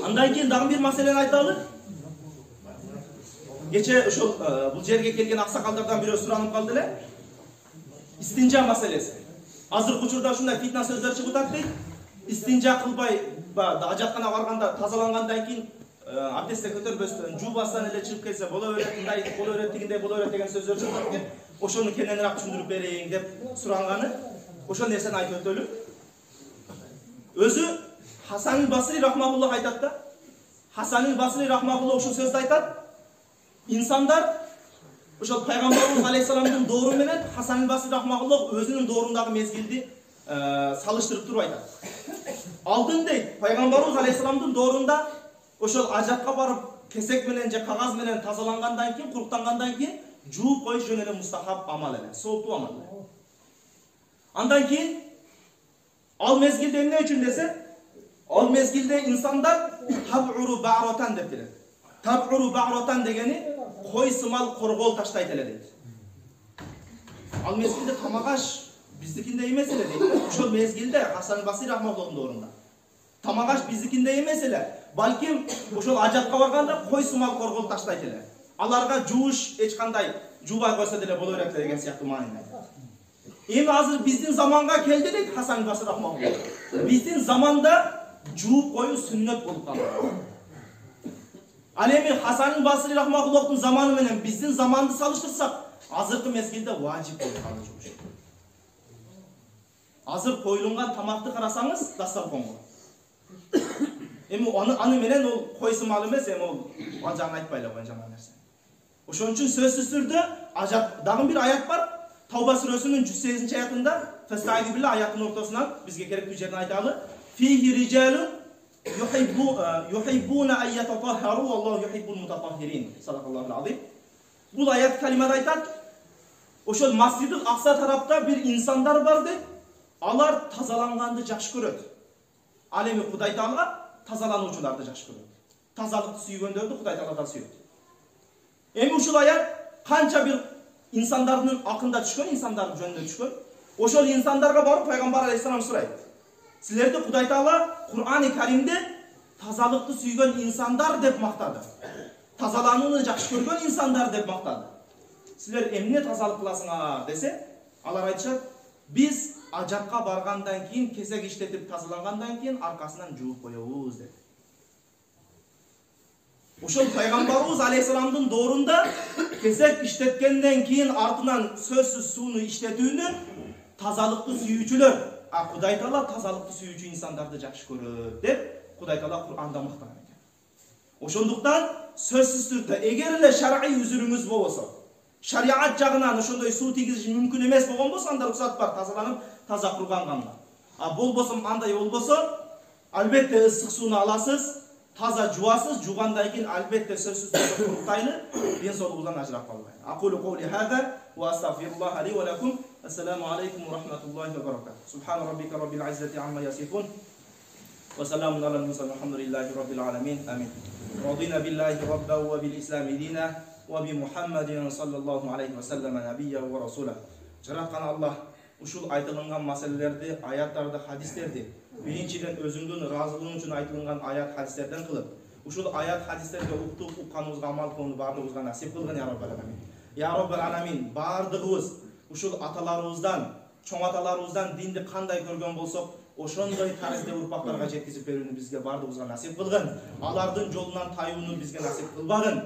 Андан кийин дагы бир маселени айталы. Кече ошол бул жерге келген аксакалдардан бирөө суранып калды эле. Истинжа маселеси. Азыркы учурда ушундай фитна сөздөр чыгып атат дейт. Истинжа кылбай ажаткана барганда тазалангандан кийин абдесте көтөрбөстөн жуубастан эле чыгып келсе боло берет, мындай боло берет, тигиндей боло берет деген сөздөр чыгып атат. Ошону кененирээк түшүндүрүп берейин деп суранганы. Ошол нерсени айтып өтөлү. Өзү Хасан Басри рахматуллах айтат да. Хасан Басри рахматуллах ушул сөздү айтат. İnsanlar ошол пайгамбарыбыз алейхисаламдын доору менен Хасан Басри рахматуллах өзүнүн доорундагы мезгилди салыштырып туруп айтат. Алдын дейт, пайгамбарыбыз алейхисаламдын доорунда ошол ажатка барып кесек менен же кагаз менен тазалангандан кийин, куруктангандан кийин жууп коюш жөн эле мустахаб амал эле, сооптуу амал эле. Андан кийин ал мезгилде эмне үчүн десе, ал мезгилде инсандар табуру ба'ротан деп келет. Табуру ба'ротан дегени кой сымал коргол таштайт эле дейт. Ал мезгилде тамагаш биздикинде эмес эле дейт. Ошол мезгилде Хасан Басри рахматуллахтын доорунда тамагаш биздикинде эмес эле, балким ошол ажатка барганда кой сымал коргол таштайт эле. Аларга жууш эч кандай жуубай койсо деле боло берет деген сыяктуу маанини айтат. Эми азыр биздин заманга келди дейт Хасан Басри рахматуллах. Биздин заманда жууп коюу сүннөт болуп калды. Ал эми Хасан Басри рахматуллахтын заманы менен биздин заманды салыштырсак, азыркы мезгилде важип болуп калды жууш. Азыр коюлунган тамакты карасаңыз, дастарконго. Эми аны менен ол кой сымал эмес, эми ол ажагын айтпайлы койгон жаман нерсе. Ошон үчүн сөзсүз түрдө дагы бир аят бар. Тавба сүрөсүнүн 108 аятында, Фастаиду билла аятынын ортосунан бизге керектүү жерин айталы. Фихи риджалун юхиббуна ан ятатаххару валлаху юхиббул мутатаххирин. Садакаллахул азим. Бул аят калимада айтат. Ошол Масжидул Акса тарапта бир инсандар бар дейт. Алар тазаланганды жакшы көрөт. Ал эми Кудай Таала тазалануучуларды жакшы көрөт. Тазалыкты сүйгөндөрдү Кудай Таала да сүйөт. Эми ушул аят канча бир инсандардын акында түшкөн, инсандардын жөнүндө түшкөн. Ошол инсандарга барып пайгамбар алейхисалам сурайт. Силерди Кудай Таала Кур'ани Каримде тазалыкты сүйгөн инсандар деп мактады. Тазаланууну жакшы көргөн инсандар деп мактады. Силер эмне тазалык кыласыңар десе, алар айтышат, биз ажатка баргандан кийин, кесек иштетип тазалангандан кийин аркасынан жууп коебуз деп. Ошол пайгамбарыбыз алейхисаламдын доорунда кесек иштеткенден кийин артынан сөзсүз сууну иштетүүнү тазалыкты сүйүүчүлөр, Кудай Таала тазалыкты сүйүүчү инсандарды жакшы көрөт деп Кудай Таала Кур'анда мактаган экен. Ошондуктан сөзсүз түрдө эгер эле шар'ий үзүрүңүз болбосо, шариат жагынан ошондой суу тийгизиш мүмкүн эмес болгон болсо, анда уруксат бар тазаланып, таза курганганга. Болбосо андай болбосо, албетте ысык сууну аласыз, таза жуасыз, жуугандан кийин албетте сөзсүз түрдө куруктайлы, ден соолугуңуздан ажырап калбайт. Aqulu qawli hadha wa astaghfirullah li wa lakum. Assalamu alaykum wa rahmatullahi wa barakatuh. Subhana rabbika rabbil izzati amma yasifun. Wa salamun ala al-mursalin walhamdulillahi rabbil alamin. Amin. Radina billahi rabban wa bil islami dinan wa bi Muhammadin sallallahu alayhi wa sallam nabiyyan wa rasulah. Жараткан Аллах ушул айтылган маселелерди, аяттарды, хадистерди биринчиден өзүңдүн ыраазылыгың үчүн айтылган аят хадистерден кылып, ушул аят хадистерди уктуп, укканыбызга амал кылууну баардыгыбызга насип кылгын я Роббал аламин. Я Роббал аламин, баардыгыбыз ушул аталарыбыздан, чоң аталарыбыздан динди кандай көргөн болсок, ошондой тарызда урпактарга жеткизип берүүнү бизге баардыгыбызга насип кылгын. Алардын жолунан таюуну бизге насип кылбагын.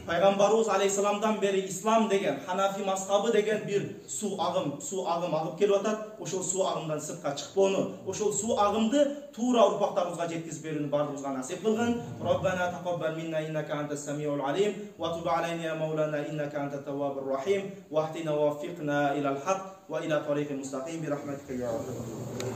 Пайгамбарыбыз алейхисаламдан бери ислам деген, ханафи мазхабы деген бир суу агым агып келип атат. Ошол суу агымдан сыртка чыкпоону, ошол суу агымды туура урпактарыбызга жеткизип берүүнү баардыгыбызга насип кылгын. Роббана тaqabbal minna innaka antas samiul alim wa tub alayna ya maulana innaka antat tawwabur rahim wa ahdina wa waffiqna ila al-haq wa ila tariqil mustaqim bi rahmatika ya rabbal alamin.